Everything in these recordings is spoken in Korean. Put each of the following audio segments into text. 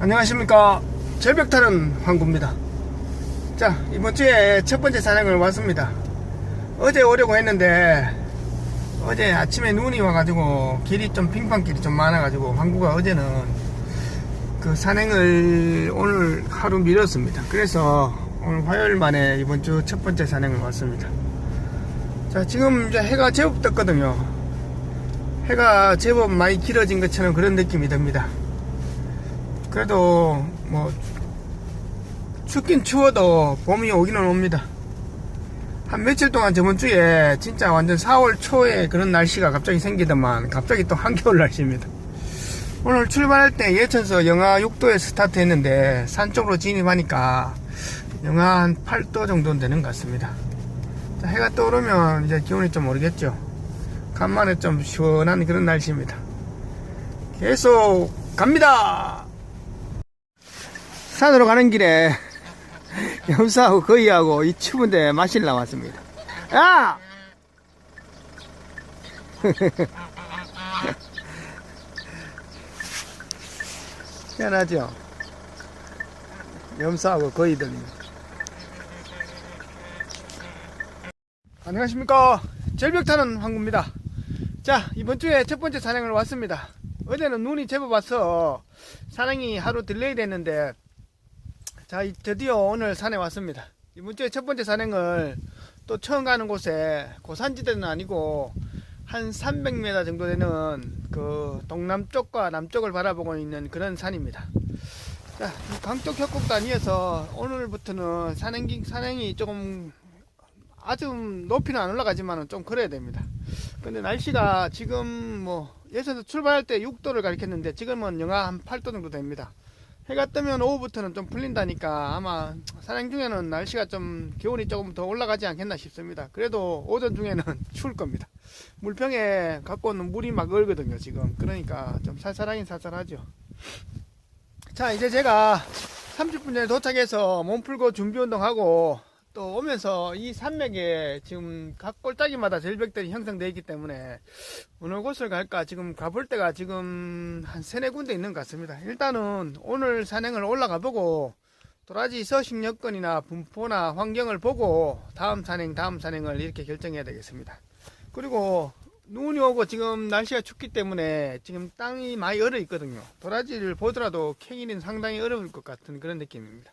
안녕하십니까. 절벽 타는 황구입니다. 자, 이번주에 첫번째 산행을 왔습니다. 어제 오려고 했는데 어제 아침에 눈이 와가지고 길이 좀 빙판길이 좀 많아가지고 황구가 어제는 그 산행을 오늘 하루 미뤘습니다. 그래서 오늘 화요일 만에 이번주 첫번째 산행을 왔습니다. 자, 지금 이제 해가 제법 떴거든요. 해가 제법 많이 길어진 것처럼 그런 느낌이 듭니다. 그래도 뭐 춥긴 추워도 봄이 오기는 옵니다. 한 며칠 동안 저번주에 진짜 완전 4월 초에 그런 날씨가 갑자기 생기더만 갑자기 또 한겨울 날씨입니다. 오늘 출발할 때 예천서 영하 6도에 스타트 했는데 산 쪽으로 진입하니까 영하 한 8도 정도는 되는 것 같습니다. 자, 해가 떠오르면 이제 기온이 좀 오르겠죠. 간만에 좀 시원한 그런 날씨입니다. 계속 갑니다. 산으로 가는 길에 염사하고 거위하고 이 추운데 마실 나왔습니다. 야! 희한하죠? 염사하고 거위들이. 안녕하십니까. 절벽 타는 황구입니다. 자, 이번주에 첫번째 산행을 왔습니다. 어제는 눈이 제법 와서 산행이 하루 딜레이 됐는데 자, 드디어 오늘 산에 왔습니다. 이번주에 첫번째 산행을 또 처음 가는 곳에 고산지대는 아니고 한 300m 정도 되는 그 동남쪽과 남쪽을 바라보고 있는 그런 산입니다. 자, 강쪽 협곡도 아니어서 오늘부터는 산행이 조금 아주 높이는 안 올라가지만 좀 그래야 됩니다. 근데 날씨가 지금 뭐 예선에서 출발할 때 6도를 가리켰는데 지금은 영하 한 8도 정도 됩니다. 해가 뜨면 오후부터는 좀 풀린다니까 아마 산행 중에는 날씨가 좀 기온이 조금 더 올라가지 않겠나 싶습니다. 그래도 오전 중에는 추울 겁니다. 물병에 갖고 오는 물이 막 얼거든요 지금. 그러니까 좀 살살하긴 살살하죠. 자, 이제 제가 30분 전에 도착해서 몸 풀고 준비 운동하고 또 오면서 이 산맥에 지금 각 골짜기마다 절벽들이 형성되어 있기 때문에 어느 곳을 갈까 지금 가볼 데가 지금 한 3-4군데 있는 것 같습니다. 일단은 오늘 산행을 올라가 보고 도라지 서식 여건이나 분포나 환경을 보고 다음 산행을 이렇게 결정해야 되겠습니다. 그리고 눈이 오고 지금 날씨가 춥기 때문에 지금 땅이 많이 얼어 있거든요. 도라지를 보더라도 캐기는 상당히 어려울 것 같은 그런 느낌입니다.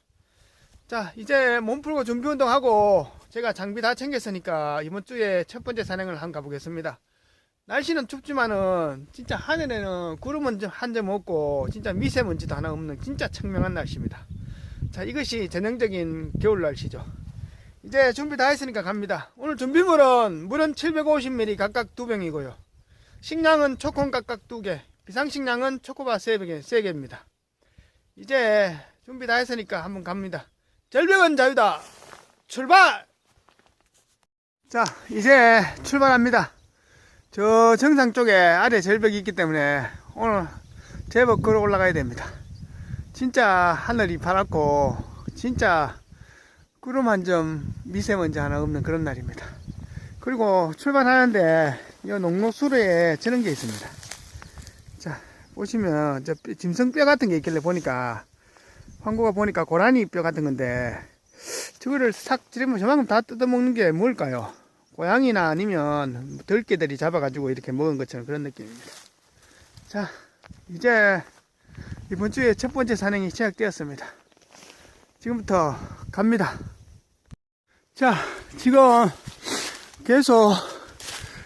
자, 이제 몸 풀고 준비 운동하고 제가 장비 다 챙겼으니까 이번 주에 첫 번째 산행을 한번 가보겠습니다. 날씨는 춥지만은 진짜 하늘에는 구름은 한 점 없고 진짜 미세먼지도 하나 없는 진짜 청명한 날씨입니다. 자, 이것이 전형적인 겨울 날씨죠. 이제 준비 다 했으니까 갑니다. 오늘 준비물은 물은 750ml 각각 2병이고요. 식량은 초콘 각각 2개, 비상식량은 초코바 3개입니다. 이제 준비 다 했으니까 한번 갑니다. 절벽은 자유다. 출발! 자, 이제 출발합니다. 저 정상 쪽에 아래 절벽이 있기 때문에 오늘 제법 걸어 올라가야 됩니다. 진짜 하늘이 파랗고 진짜 구름 한 점 미세먼지 하나 없는 그런 날입니다. 그리고 출발하는데 이 농로수로에 저런 게 있습니다. 자, 보시면 저 짐승뼈 같은 게 있길래 보니까 황구가 보니까 고라니 뼈 같은 건데 저거를 싹 찌르면 저만큼 다 뜯어먹는 게 뭘까요? 고양이나 아니면 들개들이 잡아가지고 이렇게 먹은 것처럼 그런 느낌입니다. 자, 이제 이번 주에 첫 번째 산행이 시작되었습니다. 지금부터 갑니다. 자, 지금 계속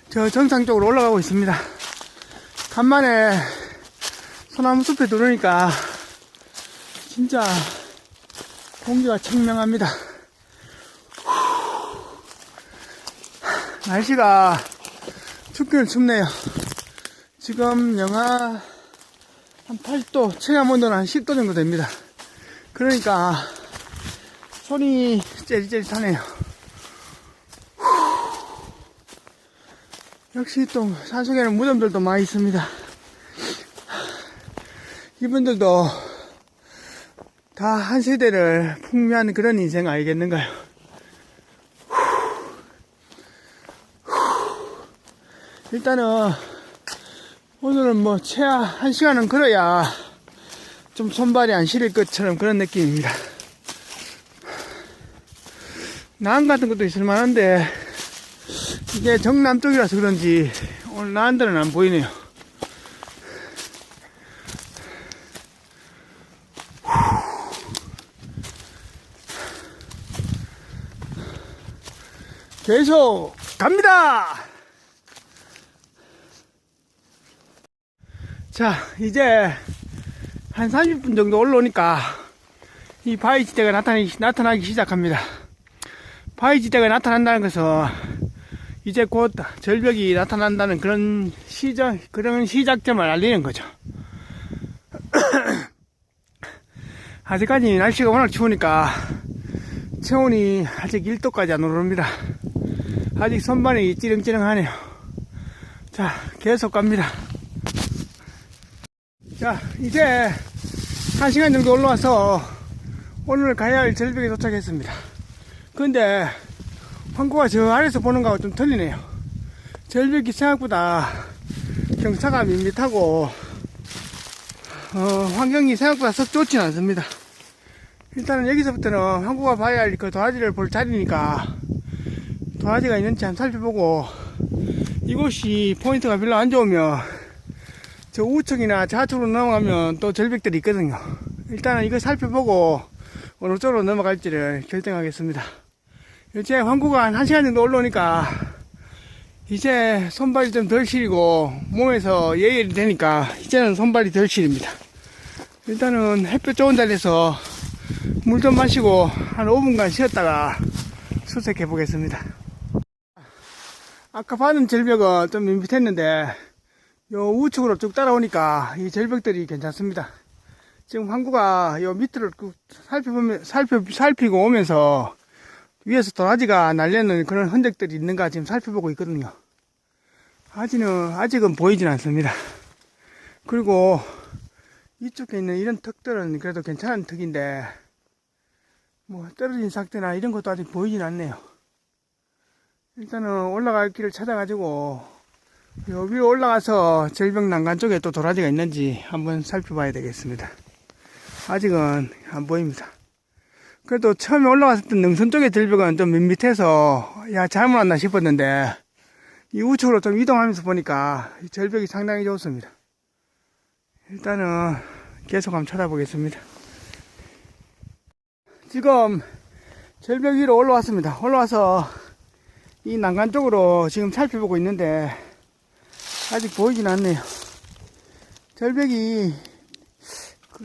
저 정상 쪽으로 올라가고 있습니다. 간만에 소나무 숲에 들어오니까 진짜 공기가 청명합니다. 날씨가 춥기는 춥네요. 지금 영하 한 8도, 체감 온도는 한 10도 정도 됩니다. 그러니까 손이 째릿째릿하네요. 역시 또 산속에는 무덤들도 많이 있습니다. 이분들도 다 한 세대를 풍미한 그런 인생 아니겠는가요? 일단은 오늘은 뭐 최하 1시간은 걸어야 좀 손발이 안 시릴 것처럼 그런 느낌입니다. 나은 같은 것도 있을 만한데 이게 정남 쪽이라서 그런지 오늘 나은들은 안 보이네요. 계속 갑니다. 자, 이제 한 30분 정도 올라오니까 이 바위지대가 나타나기 시작합니다. 바위지대가 나타난다는 것은 이제 곧 절벽이 나타난다는 그런 시작점을 알리는 거죠. 아직까지 날씨가 워낙 추우니까 체온이 아직 1도까지 안 오릅니다. 아직 손발이 찌릉찌릉하네요. 자, 계속 갑니다. 자, 이제 1시간 정도 올라와서 오늘 가야 할 절벽에 도착했습니다. 근데 황구가 저 아래에서 보는 거하고 좀 틀리네요. 절벽이 생각보다 경사가 밋밋하고 환경이 생각보다 썩 좋지는 않습니다. 일단은 여기서부터는 황구가 봐야 할 그 도화지를 볼 자리니까 도화지가 있는지 한번 살펴보고, 이곳이 포인트가 별로 안 좋으면 저 우측이나 좌측으로 넘어가면 또 절벽들이 있거든요. 일단은 이거 살펴보고 어느 쪽으로 넘어갈지를 결정하겠습니다. 이제 황구가 한 1시간 정도 올라오니까 이제 손발이 좀 덜 시리고 몸에서 예열이 되니까 이제는 손발이 덜 시립니다. 일단은 햇볕 좋은 자리에서 물 좀 마시고 한 5분간 쉬었다가 수색해 보겠습니다. 아까 봤던 절벽은 좀 밋밋했는데 요 우측으로 쭉 따라오니까 이 절벽들이 괜찮습니다. 지금 황구가 요 밑을 살피고 오면서 위에서 도라지가 날려는 그런 흔적들이 있는가 지금 살펴보고 있거든요. 아직은 보이진 않습니다. 그리고 이쪽에 있는 이런 턱들은 그래도 괜찮은 턱인데 뭐 떨어진 삭대나 이런 것도 아직 보이진 않네요. 일단은 올라갈 길을 찾아가지고 요 위로 올라가서 절벽 난간 쪽에 또 도라지가 있는지 한번 살펴봐야 되겠습니다. 아직은 안 보입니다. 그래도 처음에 올라갔을 때 능선 쪽의 절벽은 좀 밋밋해서 야 잘못 왔나 싶었는데 이 우측으로 좀 이동하면서 보니까 이 절벽이 상당히 좋습니다. 일단은 계속 한번 찾아보겠습니다. 지금 절벽 위로 올라왔습니다. 올라와서 이 난간 쪽으로 지금 살펴보고 있는데 아직 보이진 않네요. 절벽이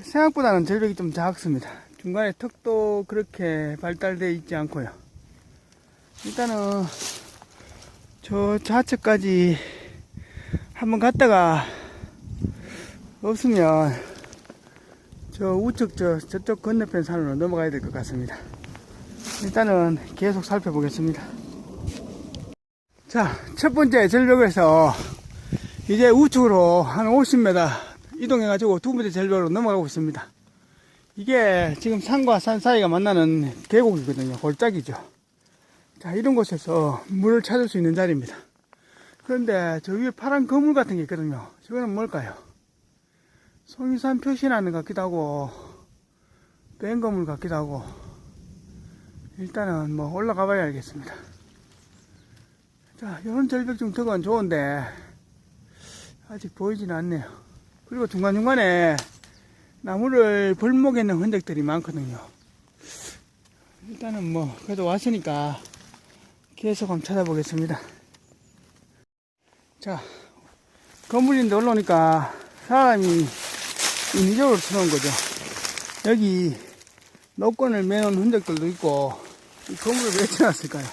생각보다는 절벽이 좀 작습니다. 중간에 턱도 그렇게 발달되어 있지 않고요. 일단은 저 좌측까지 한번 갔다가 없으면 저 우측 저쪽 건너편 산으로 넘어가야 될 것 같습니다. 일단은 계속 살펴보겠습니다. 자, 첫 번째 절벽에서 이제 우측으로 한 50m 이동해가지고 두 번째 절벽으로 넘어가고 있습니다. 이게 지금 산과 산 사이가 만나는 계곡이거든요. 골짜기죠. 자, 이런 곳에서 물을 찾을 수 있는 자리입니다. 그런데 저 위에 파란 거물 같은 게 있거든요. 저거는 뭘까요? 송유산 표시나는 것 같기도 하고 뺀 거물 같기도 하고, 일단은 뭐 올라가 봐야 알겠습니다. 자, 이런 절벽 중 턱은 좋은데 아직 보이지는 않네요. 그리고 중간중간에 나무를 벌목해 놓은 흔적들이 많거든요. 일단은 뭐 그래도 왔으니까 계속 한번 찾아보겠습니다. 자, 건물인데 올라오니까 사람이 인위적으로 쳐놓은 거죠. 여기 노건을 매놓은 흔적들도 있고, 이 건물을 왜 쳐놨을까요?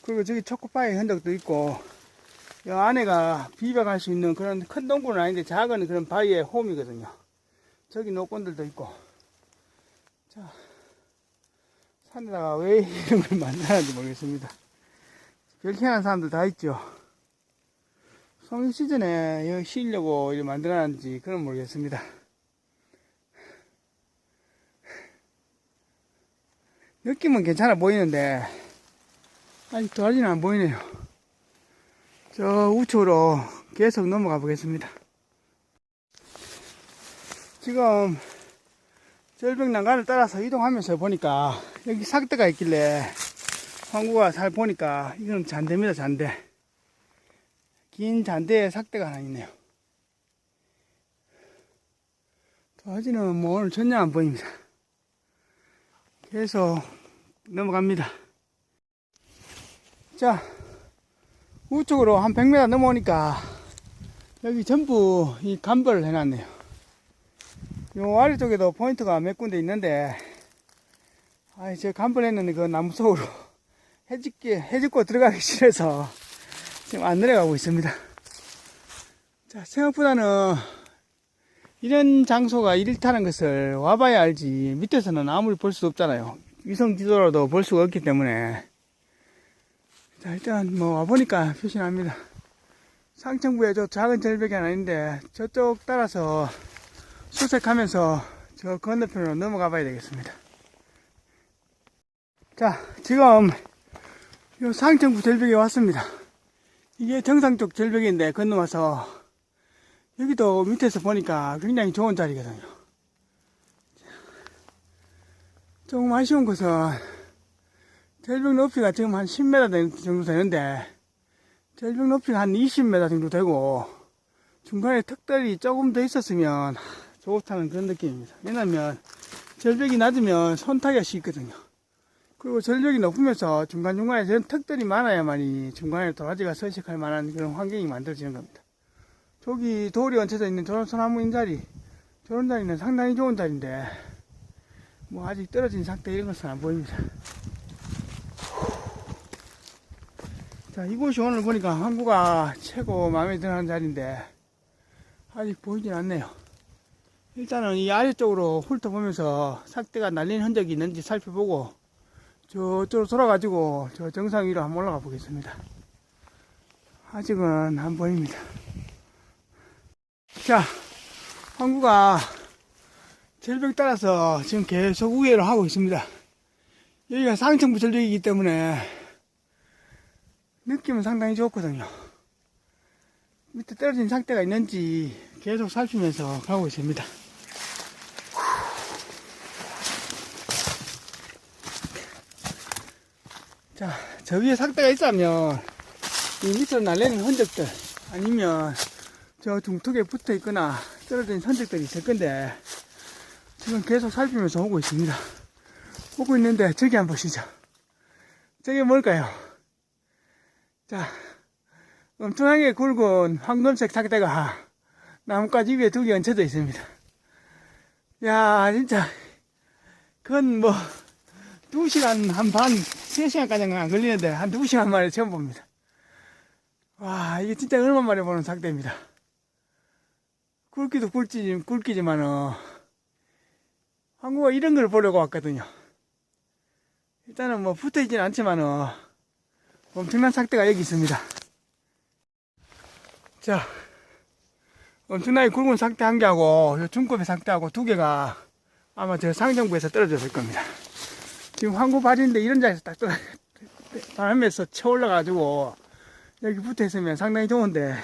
그리고 저기 초코파이 흔적도 있고, 이 안에가 비벼갈 수 있는 그런 큰 동굴은 아닌데 작은 그런 바위의 홈이거든요. 저기 노건들도 있고. 자, 산에다가 왜 이런 걸 만들었는지 모르겠습니다. 별 희한한 사람들 다 있죠. 송이 시즌에 여기 쉬려고 이렇게 만들었는지 그건 모르겠습니다. 느낌은 괜찮아 보이는데 아직 도라지는 안 보이네요. 저 우측으로 계속 넘어가 보겠습니다. 지금 절벽 난간을 따라서 이동하면서 보니까 여기 삭대가 있길래 황구가 잘 보니까 이건 잔대입니다. 잔대. 긴 잔대에 삭대가 하나 있네요. 도화지는 뭐 오늘 전혀 안 보입니다. 계속 넘어갑니다. 자, 우측으로 한 100m 넘어오니까 여기 전부 이 감벌을 해놨네요. 요 아래쪽에도 포인트가 몇 군데 있는데, 저 감벌했는 그 나무 속으로 해집고 들어가기 싫어서 지금 안 내려가고 있습니다. 자, 생각보다는 이런 장소가 이렇다는 것을 와봐야 알지, 밑에서는 아무리 볼 수 없잖아요. 위성 지도로도 볼 수가 없기 때문에. 자, 일단 뭐 와보니까 표시납니다. 상층부에 저 작은 절벽이 하나 있는데 저쪽 따라서 수색하면서 저 건너편으로 넘어가 봐야 되겠습니다. 자, 지금 요 상층부 절벽에 왔습니다. 이게 정상 쪽 절벽인데 건너와서 여기도 밑에서 보니까 굉장히 좋은 자리거든요. 조금 아쉬운 것은 절벽 높이가 지금 한 10m 정도 되는데 절벽 높이가 한 20m 정도 되고 중간에 턱들이 조금 더 있었으면 좋다는 그런 느낌입니다. 왜냐면 절벽이 낮으면 손 타기가 쉽거든요. 그리고 절벽이 높으면서 중간중간에 저런 턱들이 많아야만이 중간에 도라지가 서식할 만한 그런 환경이 만들어지는 겁니다. 저기 돌이 얹혀져 있는 저런 소나무인 자리, 저런 자리는 상당히 좋은 자리인데 뭐 아직 떨어진 상태 이런 것은 안 보입니다. 자, 이곳이 오늘 보니까 항구가 최고 마음에 드는 자리인데 아직 보이진 않네요. 일단은 이 아래쪽으로 훑어보면서 삭대가 날린 흔적이 있는지 살펴보고 저쪽으로 돌아가지고 저 정상 위로 한번 올라가 보겠습니다. 아직은 안 보입니다. 자, 항구가 절벽 따라서 지금 계속 우회를 하고 있습니다. 여기가 상층부 절벽이기 때문에 느낌은 상당히 좋거든요. 밑에 떨어진 상태가 있는지 계속 살피면서 가고 있습니다. 자, 저 위에 상태가 있다면 이 밑으로 날리는 흔적들 아니면 저 중턱에 붙어 있거나 떨어진 흔적들이 있을 건데 지금 계속 살피면서 오고 있습니다. 오고 있는데 저기 한번 보시죠. 저게 뭘까요? 자, 엄청나게 굵은 황금색 삭대가 나뭇가지 위에 두 개 얹혀져 있습니다. 야, 진짜 그건 뭐 2시간 한 반, 3시간까지는 안 걸리는데 한 2시간 만에 처음 봅니다. 와, 이게 진짜 얼마 만에 보는 삭대입니다. 굵기도 굵기지만은 항구가 이런 걸 보려고 왔거든요. 일단은 뭐 붙어 있지는 않지만은 엄청난 삭대가 여기 있습니다. 자, 엄청나게 굵은 삭대 한 개하고 중급의 삭대하고 두 개가 아마 저 상정부에서 떨어졌을 겁니다. 지금 항구 발인데 이런 자리에서 딱 바람에서 쳐 올라가지고 여기 붙어 있으면 상당히 좋은데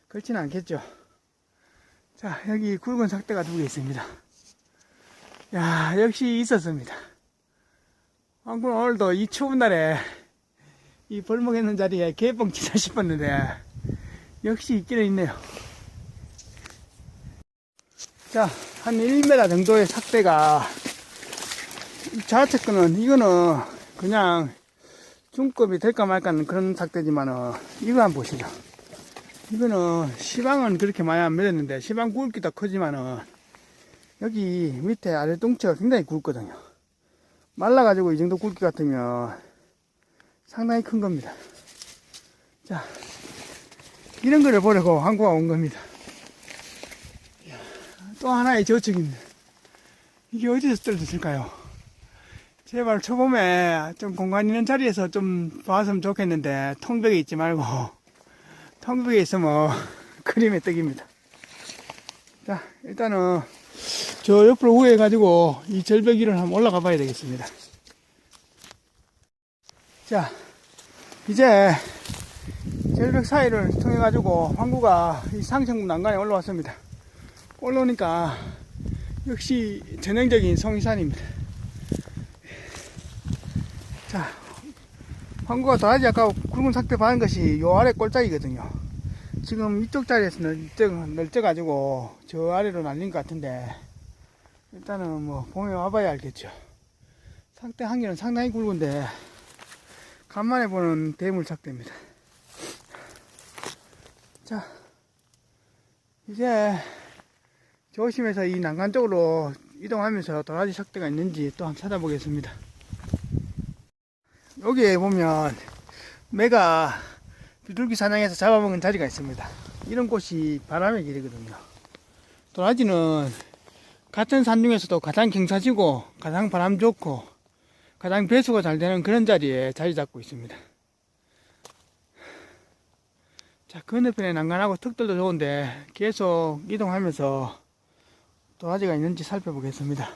그렇지는 않겠죠. 자, 여기 굵은 삭대가 두 개 있습니다. 야, 역시 있었습니다. 항구는 오늘도 이 추운 날에 이 벌목 있는 자리에 개뻥 치자 싶었는데 역시 있기는 있네요. 자, 한 1m 정도의 삭대가 좌측 거는 이거는 그냥 중급이 될까 말까는 그런 삭대지만은 이거 한번 보시죠. 이거는 시방은 그렇게 많이 안 맺었는데 시방 굵기도 크지만은 여기 밑에 아래 뚱치가 굉장히 굵거든요. 말라가지고 이 정도 굵기 같으면 상당히 큰 겁니다. 자, 이런 거를 보려고 항구가 온 겁니다. 또 하나의 저축입니다. 이게 어디서 떨어졌을까요? 제발 초봄에 좀 공간 있는 자리에서 좀 봤으면 좋겠는데 통벽에 있지 말고 통벽에 있으면 그림의 떡입니다. 자, 일단은 저 옆으로 우회해 가지고 이 절벽 위를 한번 올라가 봐야 되겠습니다. 자, 이제 절벽 사이를 통해 가지고 항구가 이 상층부 난간에 올라왔습니다. 올라오니까 역시 전형적인 송이산입니다. 자, 황구가 도라지 아까 굵은 삭대 받은 것이 요 아래 꼴짝이거든요. 지금 이쪽 자리에서 널쩍가지고 저 아래로 날린 것 같은데, 일단은 뭐 봄에 와봐야 알겠죠. 삭대 한 개는 상당히 굵은데 간만에 보는 대물 삭대입니다. 자, 이제 조심해서 이 난간 쪽으로 이동하면서 도라지 삭대가 있는지 또 한번 찾아보겠습니다. 여기에 보면 매가 비둘기 사냥해서 잡아먹은 자리가 있습니다. 이런 곳이 바람의 길이거든요. 도라지는 같은 산 중에서도 가장 경사지고 가장 바람 좋고 가장 배수가 잘 되는 그런 자리에 자리 잡고 있습니다. 자, 건너편에 난간하고 턱들도 좋은데 계속 이동하면서 도라지가 있는지 살펴보겠습니다.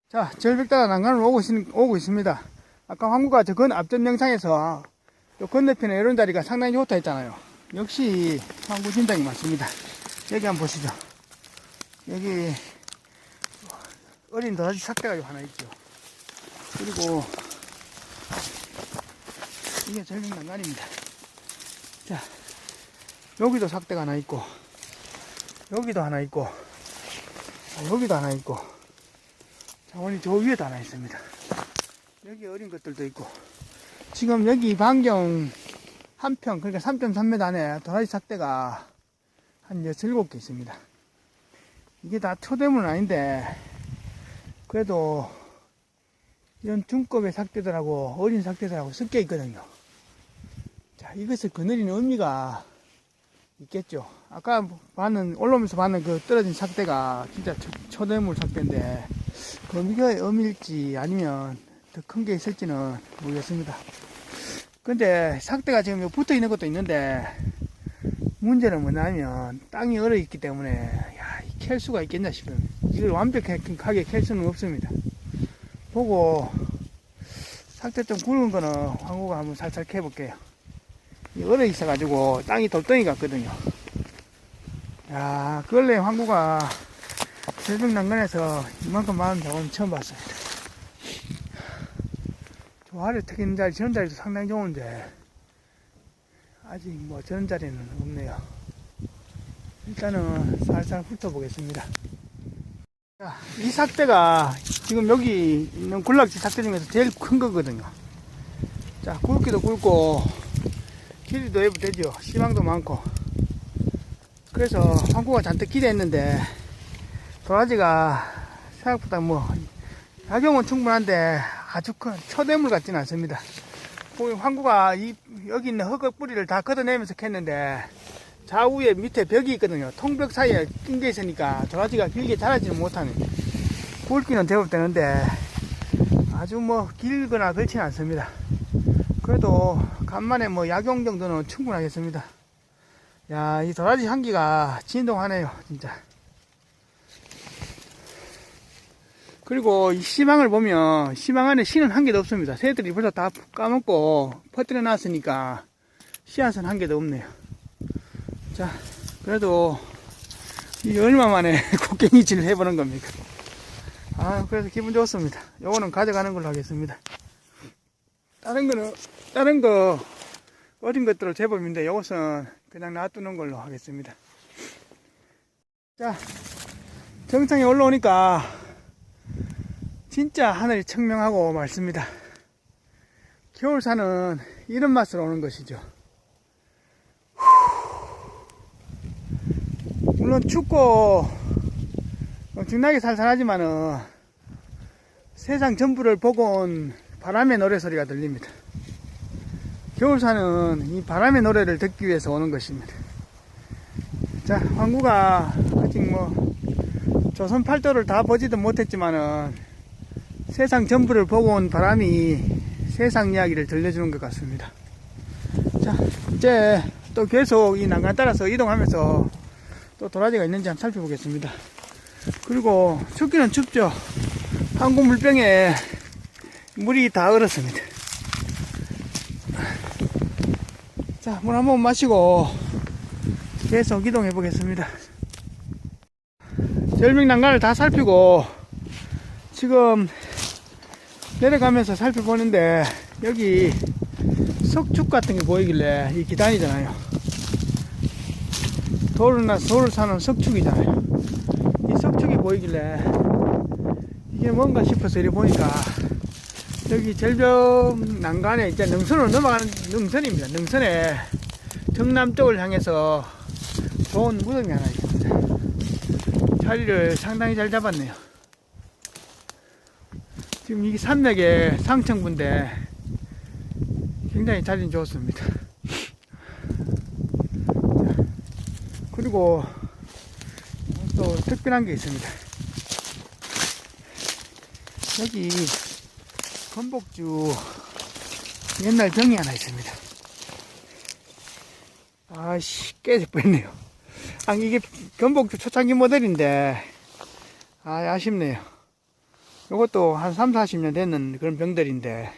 자, 절벽 따라 난간을 오고 있습니다. 아까 황구가 저 앞전 영상에서 요 건너편에 이런 자리가 상당히 좋다 했잖아요. 역시 황구 진작이 맞습니다. 여기 한번 보시죠. 여기 어린 도라지 삭대가 하나 있죠. 그리고 이게 절벽 난간입니다. 자, 여기도 삭대가 하나 있고, 여기도 하나 있고, 여기도 하나 있고, 자원이 저 위에도 하나 있습니다. 여기 어린 것들도 있고, 지금 여기 반경 한 평, 그러니까 3.3m 안에 도라지 삭대가 한 6-7개 있습니다. 이게 다 초대물은 아닌데, 그래도 이런 중급의 삭대들하고 어린 삭대들하고 섞여 있거든요. 자, 이것을 거느리는 의미가 있겠죠. 아까 올라오면서 봤는 그 떨어진 삭대가 진짜 초대물 삭대인데, 그 의미일지 아니면 더 큰 게 있을지는 모르겠습니다. 근데 삭대가 지금 붙어 있는 것도 있는데, 문제는 뭐냐면 땅이 얼어 있기 때문에 캘 수가 있겠냐 싶어요. 이걸 완벽하게 캘 수는 없습니다. 보고 삭대 좀 굵은 거는 황구가 한번 살살 캐볼게요. 얼어 있어 가지고 땅이 돌덩이 같거든요. 야, 근래 황구가 절벽 난간에서 이만큼 많은 자원은 처음 봤습니다. 저 아래 턱 있는 자리, 저런 자리도 상당히 좋은데 아직 뭐 저런 자리는 없네요. 일단은 살살 훑어보겠습니다. 자, 이 삭대가 지금 여기 있는 군락지 삭대 중에서 제일 큰 거거든요. 자, 굵기도 굵고 길이도 되죠. 시망도 많고. 그래서 황구가 잔뜩 기대했는데 도라지가 생각보다 뭐 작용은 충분한데 아주 큰 초대물 같지는 않습니다. 황구가 여기 있는 흙 뿌리를 다 걷어내면서 캤는데 좌우에 밑에 벽이 있거든요. 통벽 사이에 낀 게 있으니까 도라지가 길게 자라지는 못하는, 굵기는 제법 되는데 아주 뭐 길거나 그렇지는 않습니다. 그래도 간만에 뭐 약용 정도는 충분하겠습니다. 야, 이 도라지 향기가 진동하네요, 진짜. 그리고 이 씨망을 보면 씨망 안에 씨는 한 개도 없습니다. 새들이 벌써 다 까먹고 퍼뜨려 놨으니까 씨앗은 한 개도 없네요. 자, 그래도 이 얼마 만에 곡괭이질을 해보는 겁니까? 아, 그래서 기분 좋습니다. 요거는 가져가는 걸로 하겠습니다. 다른 거 어린 것들을 제법인데 요것은 그냥 놔두는 걸로 하겠습니다. 자, 정상에 올라오니까 진짜 하늘이 청명하고 맑습니다. 겨울산은 이런 맛으로 오는 것이죠. 물론 춥고 엄청나게 살살하지만은 세상 전부를 보고 온 바람의 노래소리가 들립니다. 겨울산은 이 바람의 노래를 듣기 위해서 오는 것입니다. 자, 황구가 아직 뭐 조선 팔도를 다 보지도 못했지만은 세상 전부를 보고 온 바람이 세상 이야기를 들려주는 것 같습니다. 자, 이제 또 계속 이 난간 따라서 이동하면서 또 도라지가 있는지 한번 살펴보겠습니다. 그리고 춥기는 춥죠. 황구 물병에 물이 다 얼었습니다. 자, 물 한번 마시고 계속 이동해 보겠습니다. 절벽 난간을 다 살피고 지금 내려가면서 살펴보는데 여기 석축 같은 게 보이길래 이 기단이잖아요. 돌을 사는 석축이잖아요. 이 석축이 보이길래 이게 뭔가 싶어서 이리 보니까 여기 절벽 난간에 이제 능선으로 넘어가는 능선입니다. 능선에 정남 쪽을 향해서 좋은 무덤이 하나 있습니다. 자리를 상당히 잘 잡았네요. 지금 이게 산맥의 상층부인데 굉장히 자리는 좋습니다. 그리고 또 특별한 게 있습니다. 여기 건복주 옛날 병이 하나 있습니다. 아씨, 깨질 뻔했네요. 이게 건복주 초창기 모델인데 아쉽네요. 요것도 한 3, 40년 됐는 그런 병들인데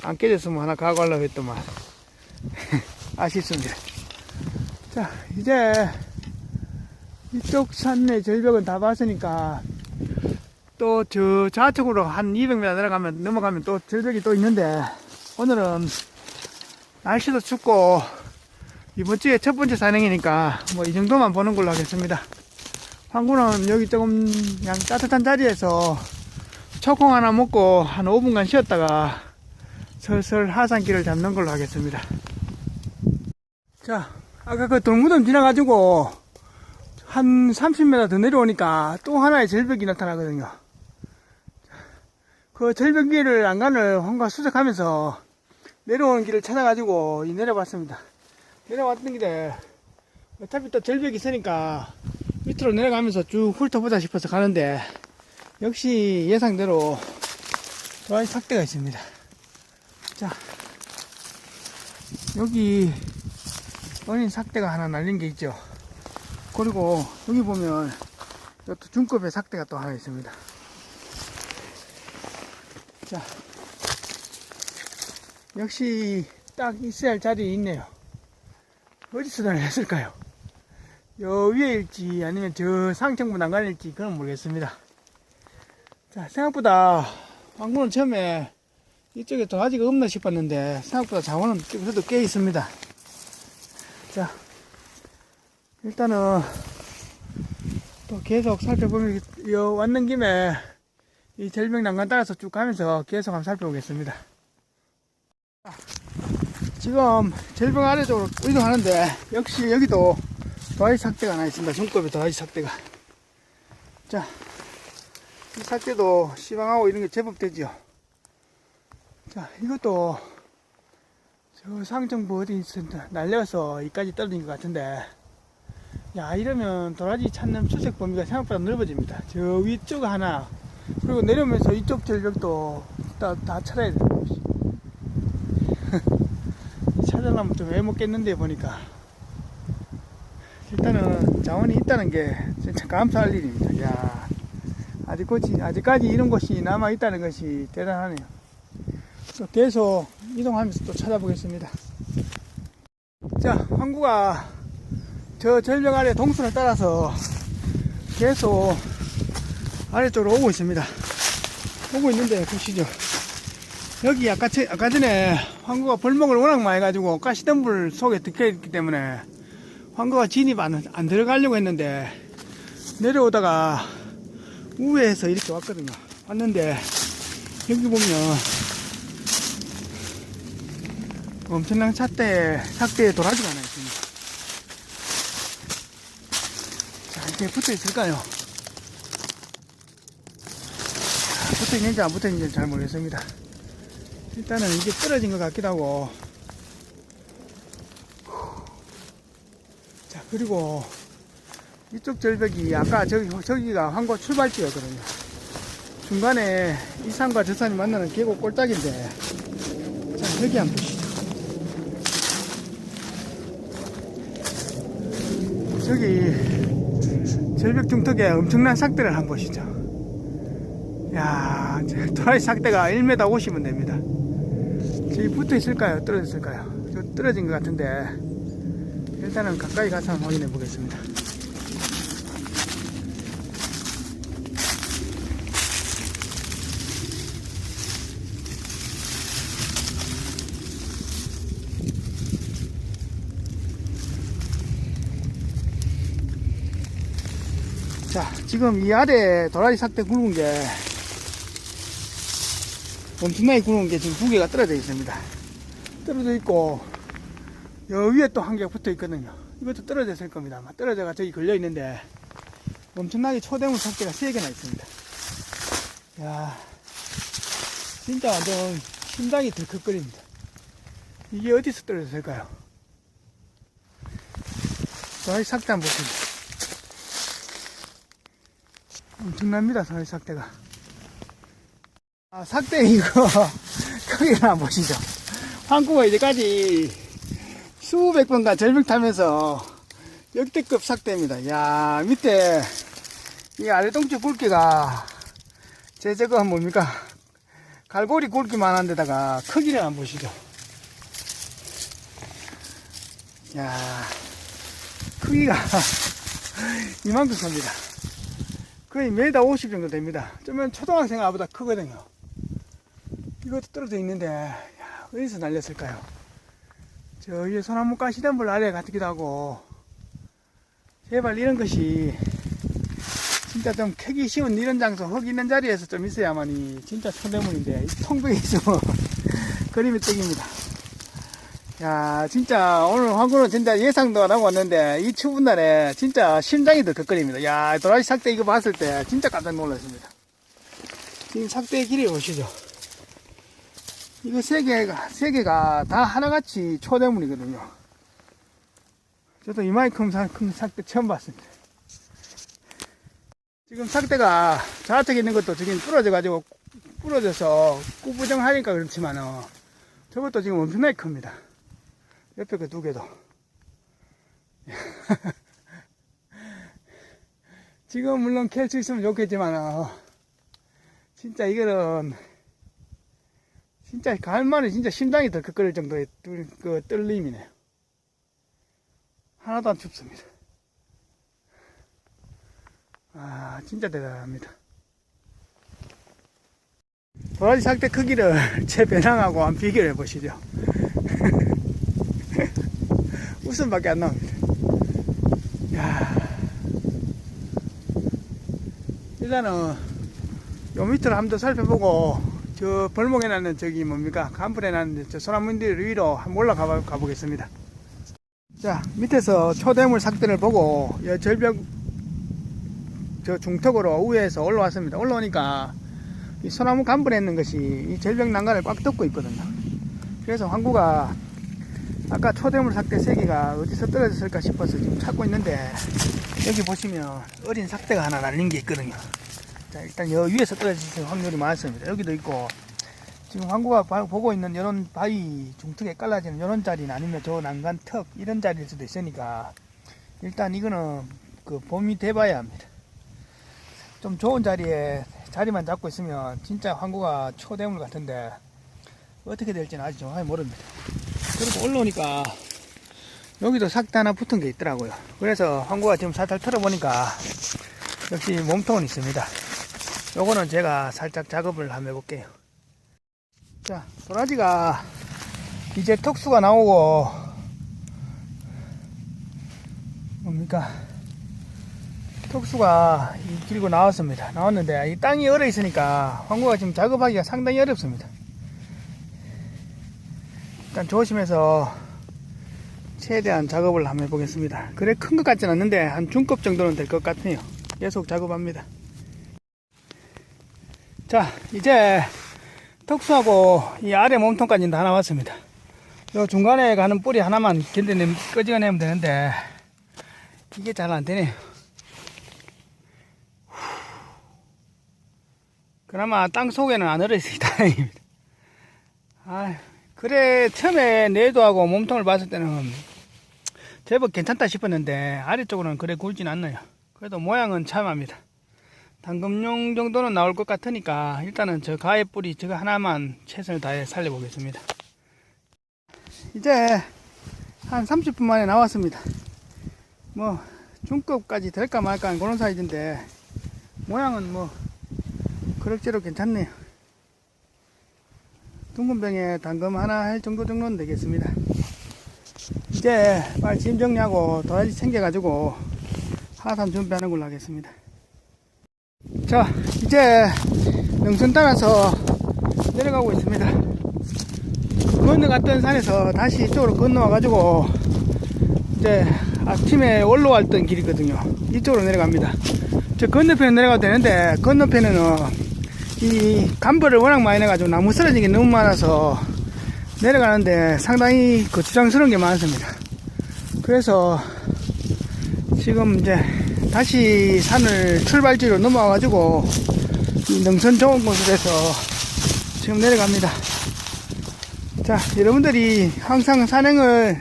안 깨졌으면 하나 가져가려고 했더만 아쉽습니다. 자, 이제 이쪽 산내 절벽은 다 봤으니까 또 저 좌측으로 한 200m 넘어가면 또 절벽이 또 있는데 오늘은 날씨도 춥고 이번 주에 첫 번째 산행이니까 뭐 이 정도만 보는 걸로 하겠습니다. 황구는 여기 조금 그냥 따뜻한 자리에서 초콩 하나 먹고 한 5분간 쉬었다가 슬슬 하산길을 잡는 걸로 하겠습니다. 자, 아까 그 돌무덤 지나가지고 한 30m 더 내려오니까 또 하나의 절벽이 나타나거든요. 그 절벽 위를 난간을 황구가 수색하면서 내려오는 길을 찾아가지고 내려봤습니다. 내려왔던 길에 어차피 또 절벽이 있으니까 밑으로 내려가면서 쭉 훑어보자 싶어서 가는데 역시 예상대로 도라지 삭대가 있습니다. 자, 여기 어린 삭대가 하나 날린 게 있죠. 그리고 여기 보면 이것도 중급의 삭대가 또 하나 있습니다. 자, 역시 딱 있어야 할 자리에 있네요. 어디서 날렸을까요? 요 위에일지 아니면 저 상층부 난간일지 그건 모르겠습니다. 자, 생각보다 황구는 처음에 이쪽에 도라지가 없나 싶었는데 생각보다 자원은 그래도 꽤 있습니다. 자, 일단은 또 계속 살펴보면 왔는 김에 이 절벽 난간 따라서 쭉 가면서 계속 한번 살펴보겠습니다. 지금 절벽 아래쪽으로 이동하는데 역시 여기도 도라지 삭대가 하나 있습니다. 중급의 도라지 삭대가. 자, 이 삭대도 시방하고 이런 게 제법 되지요. 자, 이것도 저 상층부 어디 있습니다. 날려서 이까지 떨어진 것 같은데, 야, 이러면 도라지 찾는 수색 범위가 생각보다 넓어집니다. 저 위쪽 하나, 그리고 내려오면서 이쪽 절벽도 다 찾아야 돼요. 찾으려면 좀 애먹겠는데 보니까. 일단은 자원이 있다는 게 진짜 감사할 일입니다. 야, 아직까지 이런 곳이 남아있다는 것이 대단하네요. 또 계속 이동하면서 또 찾아보겠습니다. 자, 황구가 저 절벽 아래 동선을 따라서 계속 아래쪽으로 오고 있습니다. 오고 있는데 보시죠. 여기 아까 전에 황구가 벌목을 워낙 많이 해가지고 가시덤불 속에 들켜있기 때문에 황구가 진입 안 들어가려고 했는데 내려오다가 우회해서 이렇게 왔거든요. 왔는데 여기 보면 엄청난 삭대에 도라지가 하나 있습니다. 자, 이렇게 붙어 있을까요? 붙어 있는지 안 붙어 있는지 잘 모르겠습니다. 일단은 이게 떨어진 것 같기도 하고. 자, 그리고 이쪽 절벽이 아까 저기가 황구 출발지였거든요. 중간에 이 산과 저 산이 만나는 계곡 꼴짝인데, 자, 여기 한번 보시죠. 저기 절벽 중턱에 엄청난 삭대를 한번 보시죠. 야, 도라지 삭대가 1m 50은 됩니다. 저기 붙어 있을까요? 떨어졌을까요? 저 떨어진 것 같은데 일단은 가까이 가서 한번 확인해 보겠습니다. 자, 지금 이 아래 도라지 삭대 굵은 게 엄청나게 굵은 게 지금 두 개가 떨어져 있습니다. 떨어져 있고 여 위에 또 한 개가 붙어 있거든요. 이것도 떨어졌을 겁니다. 아마 떨어져가 저기 걸려 있는데 엄청나게 초대물 삭대가 3개나 있습니다. 야, 진짜 완전 심장이 덜컥거립니다. 이게 어디서 떨어졌을까요? 도라지 삭대 한번 보십니다. 엄청납니다, 도라지 삭대가. 아, 삭대 이거 크기를 한번 보시죠. 황구가 이제까지 수백 번간 절벽 타면서 역대급 삭대입니다. 야, 밑에 이 아래동쪽 굵기가 제 저거 뭡니까? 갈고리 굵기만 한 데다가 크기를 한번 보시죠. 야, 크기가 이만큼 큽니다. 거의 메다 50 정도 됩니다. 쩌면 초등학생 아보다 크거든요. 이것도 떨어져 있는데, 야, 어디서 날렸을까요? 저 위에 소나무 가시덤불 아래 같기도 하고, 제발 이런 것이 진짜 좀 캐기 쉬운 이런 장소, 흙 있는 자리에서 좀 있어야만이 진짜 초대물인데, 통백에 있으면 그림이 떡입니다. 야, 진짜 오늘 황구는 진짜 예상도 안 하고 왔는데, 이 추운 날에 진짜 심장이 덜컥거립니다. 야, 도라지 삭대 이거 봤을 때 진짜 깜짝 놀랐습니다. 지금 삭대의 길이 보시죠. 이거 세 개가 다 하나같이 초대물이거든요. 저도 이만큼 큰 삭대 처음 봤습니다. 지금 삭대가 좌측에 있는 것도 지금 부러져서 꾸부정하니까 그렇지만은 저것도 지금 엄청나게 큽니다. 옆에 그 두 개도. 지금 물론 캘 수 있으면 좋겠지만, 진짜 이거는, 진짜 갈만에 진짜 심장이 덜컥거릴 정도의 그 떨림이네요. 하나도 안 춥습니다. 아, 진짜 대단합니다. 도라지 삭대 크기를 제 배낭하고 한번 비교를 해보시죠. 웃음밖에 안 나옵니다. 야, 일단은 요 밑을 한번 더 살펴보고 저 벌목에 나는 저기 뭡니까 간불에 나는 저 소나무들 위로 한번 올라가 보겠습니다. 자, 밑에서 초대물 삭대를 보고 여 절벽 저 중턱으로 위에서 올라왔습니다. 올라오니까 이 소나무 간불에 있는 것이 이 절벽 난간을 꽉 덮고 있거든요. 그래서 황구가 아까 초대물 삭대 3개가 어디서 떨어졌을까 싶어서 지금 찾고 있는데, 여기 보시면 어린 삭대가 하나 날린 게 있거든요. 자, 일단 여 위에서 떨어질 확률이 많습니다. 여기도 있고, 지금 황구가 보고 있는 이런 바위 중턱에 깔라지는 이런 자리는 아니면 저 난간 턱 이런 자리일 수도 있으니까, 일단 이거는 그 봄이 돼봐야 합니다. 좀 좋은 자리만 잡고 있으면 진짜 황구가 초대물 같은데 어떻게 될지는 아직 정확히 모릅니다. 그리고 올라오니까 여기도 삭대 하나 붙은 게 있더라고요. 그래서 황구가 지금 살짝 털어보니까 역시 몸통은 있습니다. 요거는 제가 살짝 작업을 한번 해볼게요. 자, 도라지가 이제 턱수가 나오고 뭡니까 턱수가 길고 나왔는데 이 땅이 얼어 있으니까 황구가 지금 작업하기가 상당히 어렵습니다. 일단 조심해서 최대한 작업을 한번 해보겠습니다. 그래 큰 것 같진 않는데 한 중급 정도는 될 것 같네요. 계속 작업합니다. 자, 이제 턱수하고 이 아래 몸통까지 다 나왔습니다. 요 중간에 가는 뿌리 하나만 끄집어내면 되는데 이게 잘 안되네요. 그나마 땅 속에는 안 얼어있으니 다행입니다. 그래 처음에 내도하고 몸통을 봤을 때는 제법 괜찮다 싶었는데 아래쪽으로는 그래 굵진 않네요. 그래도 모양은 참합니다. 당금용 정도는 나올 것 같으니까 일단은 저 가해 뿌리 저거 하나만 최선을 다해 살려보겠습니다. 이제 한 30분 만에 나왔습니다. 뭐 중급까지 될까 말까 하는 그런 사이즈인데 모양은 뭐 그럭저럭 괜찮네요. 둥근병에 담금 하나 할 정도는 되겠습니다. 이제 빨리 짐 정리하고 도라지 챙겨가지고 하산 준비하는 걸로 하겠습니다. 자, 이제 능선 따라서 내려가고 있습니다. 건너갔던 산에서 다시 이쪽으로 건너와가지고 이제 아침에 올라왔던 길이거든요. 이쪽으로 내려갑니다. 저 건너편에 내려가도 되는데 건너편에는 이 간벌을 워낙 많이 내가지고 나무 쓰러진 게 너무 많아서 내려가는데 상당히 거추장스러운 게 많습니다. 그래서 지금 이제 다시 산을 출발지로 넘어와가지고 이 능선 좋은 곳으로 해서 지금 내려갑니다. 자, 여러분들이 항상 산행을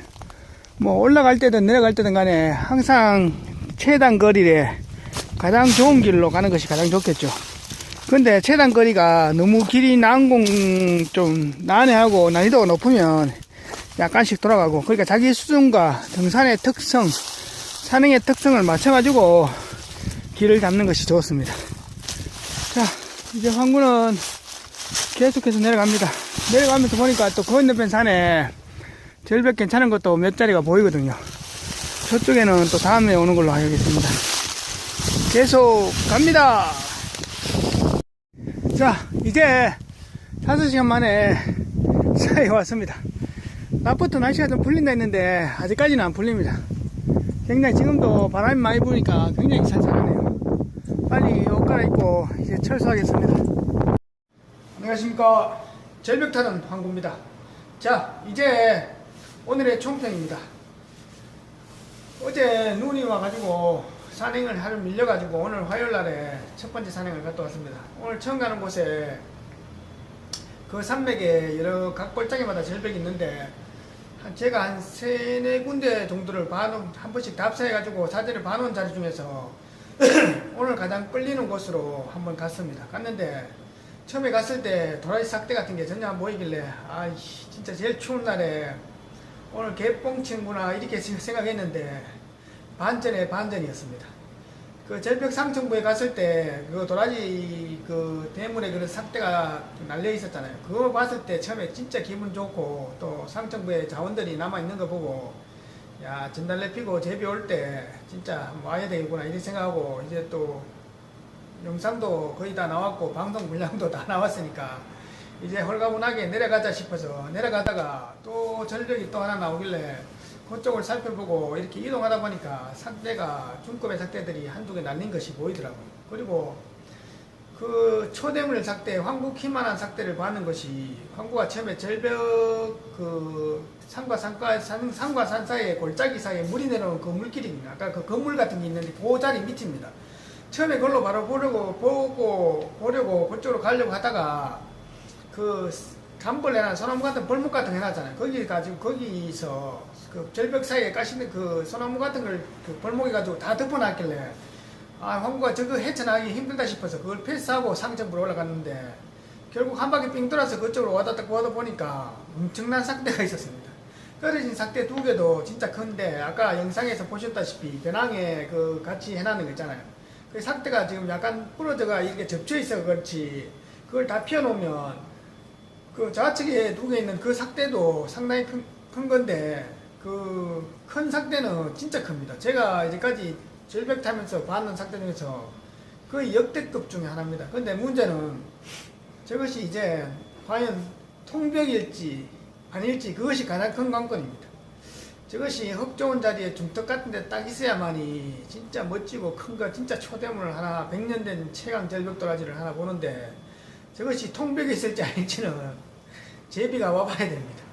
뭐 올라갈 때든 내려갈 때든 간에 항상 최단 거리에 가장 좋은 길로 가는 것이 가장 좋겠죠. 근데 최단 거리가 너무 길이 좀 난해하고 난이도가 높으면 약간씩 돌아가고, 그러니까 자기 수준과 등산의 특성, 산행의 특성을 맞춰가지고 길을 잡는 것이 좋습니다. 자, 이제 황구는 계속해서 내려갑니다. 내려가면서 보니까 또 건너편 산에 절벽 괜찮은 것도 몇 자리가 보이거든요. 저쪽에는 또 다음에 오는 걸로 하겠습니다. 계속 갑니다. 자, 이제 5시간 만에 산에 왔습니다. 낮부터 날씨가 좀 풀린다 했는데 아직까지는 안 풀립니다. 굉장히 지금도 바람이 많이 부니까 굉장히 찬찬하네요. 빨리 옷 갈아입고 이제 철수하겠습니다. 안녕하십니까. 절벽 타는 황구입니다. 자, 이제 오늘의 총평입니다. 어제 눈이 와가지고 산행을 하루 밀려가지고 오늘 화요일날에 첫 번째 산행을 갔다 왔습니다. 오늘 처음 가는 곳에 그 산맥에 여러 각 골짜기마다 절벽이 있는데 제가 한 3-4군데 정도를 한 번씩 답사해가지고 사진을 봐놓은 자리 중에서 오늘 가장 끌리는 곳으로 한번 갔습니다. 갔는데 처음에 갔을 때 도라지 삭대 같은 게 전혀 안 보이길래 아 진짜 제일 추운 날에 오늘 개뽕친구나 이렇게 생각했는데 반전의 반전이었습니다. 그 절벽 상층부에 갔을 때 그 도라지 그 대문에 그런 삭대가 날려 있었잖아요. 그거 봤을 때 처음에 진짜 기분 좋고 또 상층부에 자원들이 남아 있는 거 보고 야 전달래 피고 제비 올 때 진짜 와야 되겠구나 이렇게 생각하고 이제 또 영상도 거의 다 나왔고 방송 분량도 다 나왔으니까 이제 홀가분하게 내려가자 싶어서 내려가다가 또 절벽이 또 하나 나오길래 그쪽을 살펴보고 이렇게 이동하다 보니까 삭대가 중급의 삭대들이 한두 개 날린 것이 보이더라고요. 그리고 그 초대물 삭대, 황구 키만한 삭대를 봤는 것이 황구가 처음에 절벽 그 산과 산 사이에 골짜기 사이에 물이 내려오는 그 물길입니다. 아까 그 건물 같은 게 있는데 그 자리 밑입니다. 처음에 그걸로 바로 보려고 그쪽으로 가려고 하다가 그 간벌레나 소나무 같은 벌목 같은 거 해놨잖아요. 거기 가지고 거기서 그 절벽 사이에 까시는 그 소나무 같은 걸 그 벌목해 가지고 다 덮어놨길래 아 황구가 저거 헤쳐나가기 힘들다 싶어서 그걸 패스하고 상층부로 올라갔는데 결국 한 바퀴 삥 돌아서 그쪽으로 와다 보니까 엄청난 삭대가 있었습니다. 떨어진 삭대 2개도 진짜 큰데 아까 영상에서 보셨다시피 배낭에 그 같이 해놨는 거 있잖아요. 그 삭대가 지금 약간 부러져가 이렇게 접혀 있어 그렇지 그걸 다 피워놓으면 그 좌측에 2개 있는 그 삭대도 상당히 큰 건데 그 큰 삭대는 진짜 큽니다. 제가 이제까지 절벽 타면서 봤는 삭대 중에서 거의 역대급 중에 하나입니다. 근데 문제는 저것이 이제 과연 통벽일지 아닐지 그것이 가장 큰 관건입니다. 저것이 흙 좋은 자리에 중턱 같은 데 딱 있어야만이 진짜 멋지고 큰 거 진짜 초대문을 하나 100년 된 최강 절벽 도라지를 하나 보는데 저것이 통벽에 있을지 아닐지는 제비가 와봐야 됩니다.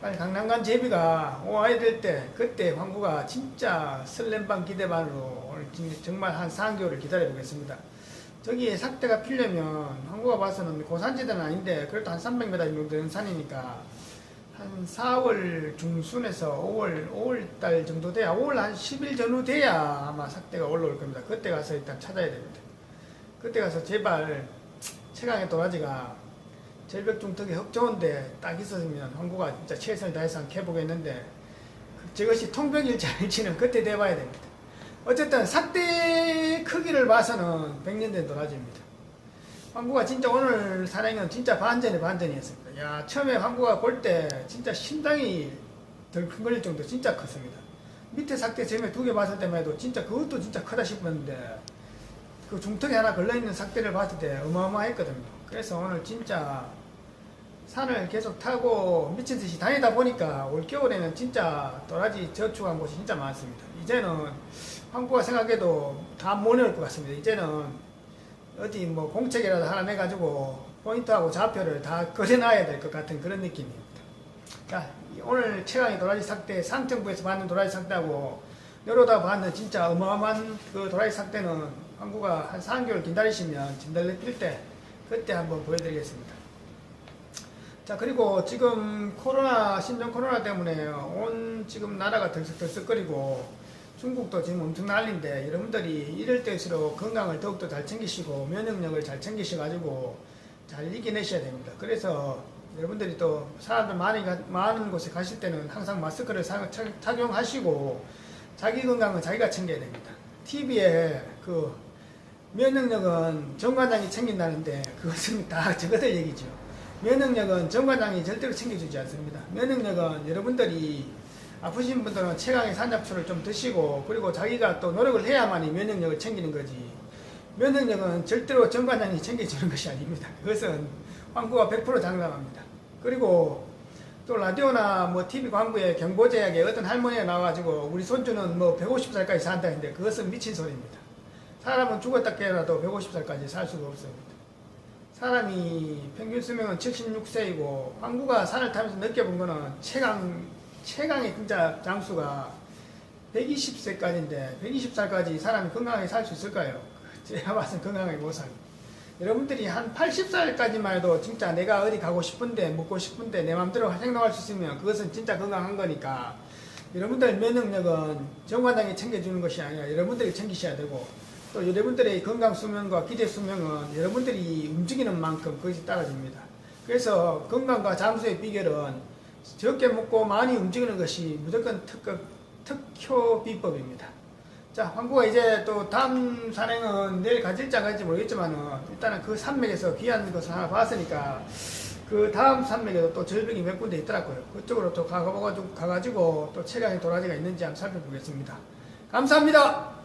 빨리 강남간 제비가 와야 될 때 그때 황구가 진짜 설렘반 기대반으로 오늘 정말 한 4개월을 기다려 보겠습니다. 저기에 삭대가 피려면 황구가 봐서는 고산지대는 아닌데 그래도 한 300m 정도 되는 산이니까 한 4월 중순에서 5월달 정도 돼야 5월 한 10일 전후 돼야 아마 삭대가 올라올 겁니다. 그때 가서 일단 찾아야 됩니다. 그때 가서 제발 최강의 도라지가 절벽 중턱에 흙 좋은데 딱 있었으면 황구가 진짜 최선을 다해서 한번 해보겠는데 저것이 통벽일지는 그때 돼봐야 됩니다. 어쨌든 삭대 크기를 봐서는 100년 된 도라지입니다. 황구가 진짜 오늘 산행은 진짜 반전의 반전이었습니다. 야, 처음에 황구가 볼 때 진짜 심장이 덜컹거릴 정도 진짜 컸습니다. 밑에 삭대 점에 2개 봤을 때만 해도 진짜 그것도 진짜 크다 싶었는데 그 중턱에 하나 걸려있는 삭대를 봤을 때 어마어마했거든요. 그래서 오늘 진짜 산을 계속 타고 미친듯이 다니다 보니까 올겨울에는 진짜 도라지 저축한 곳이 진짜 많습니다. 이제는 황구가 생각해도 다 못 내올 것 같습니다. 이제는 어디 뭐 공책이라도 하나 내가지고 포인트하고 좌표를 다 그려놔야 될 것 같은 그런 느낌입니다. 자, 오늘 최강의 도라지 삭대, 상정부에서 받는 도라지 삭대하고 여러다 받는 진짜 어마어마한 그 도라지 삭대는 황구가 한 3개월 기다리시면 진달래 필 때 그때 한번 보여드리겠습니다. 자, 그리고 지금 코로나, 신종 코로나 때문에 온 지금 나라가 들썩들썩거리고 중국도 지금 엄청 난리인데 여러분들이 이럴 때일수록 건강을 더욱더 잘 챙기시고 면역력을 잘 챙기셔가지고 잘 이겨내셔야 됩니다. 그래서 여러분들이 또 사람들 많은 곳에 가실 때는 항상 마스크를 착용하시고 자기 건강은 자기가 챙겨야 됩니다. TV에 그 면역력은 정관장이 챙긴다는데 그것은 다 저것들 얘기죠. 면역력은 정관장이 절대로 챙겨주지 않습니다. 면역력은 여러분들이 아프신 분들은 최강의 산잡초를 좀 드시고 그리고 자기가 또 노력을 해야만이 면역력을 챙기는 거지 면역력은 절대로 정관장이 챙겨주는 것이 아닙니다. 그것은 황구가 100% 장담합니다. 그리고 또 라디오나 뭐 TV 광고에 경보제약에 어떤 할머니가 나와가지고 우리 손주는 뭐 150살까지 산다 했는데 그것은 미친 소리입니다. 사람은 죽었다 깨어나도 150살까지 살 수가 없습니다. 사람이 평균 수명은 76세이고 황구가 산을 타면서 느껴본 거는 최강의 진짜 장수가 120세까지인데 120살까지 사람이 건강하게 살 수 있을까요? 제가 봐서는 건강하게 못 삽니다. 여러분들이 한 80살까지만 해도 진짜 내가 어디 가고 싶은데 먹고 싶은데 내 맘대로 행동할 수 있으면 그것은 진짜 건강한 거니까 여러분들 면역력은 정관장이 챙겨주는 것이 아니라 여러분들이 챙기셔야 되고 또 여러분들의 건강 수명과 기대 수명은 여러분들이 움직이는 만큼 그것이 따라집니다. 그래서 건강과 장수의 비결은 적게 먹고 많이 움직이는 것이 무조건 특효 비법입니다. 자, 황구가 이제 또 다음 산행은 내일 가질지 안 가질지 모르겠지만 일단은 그 산맥에서 귀한 것을 하나 봤으니까 그 다음 산맥에도 또 절벽이 몇 군데 있더라고요. 그쪽으로 또 가가지고 또 최강의 도라지가 있는지 한번 살펴보겠습니다. 감사합니다.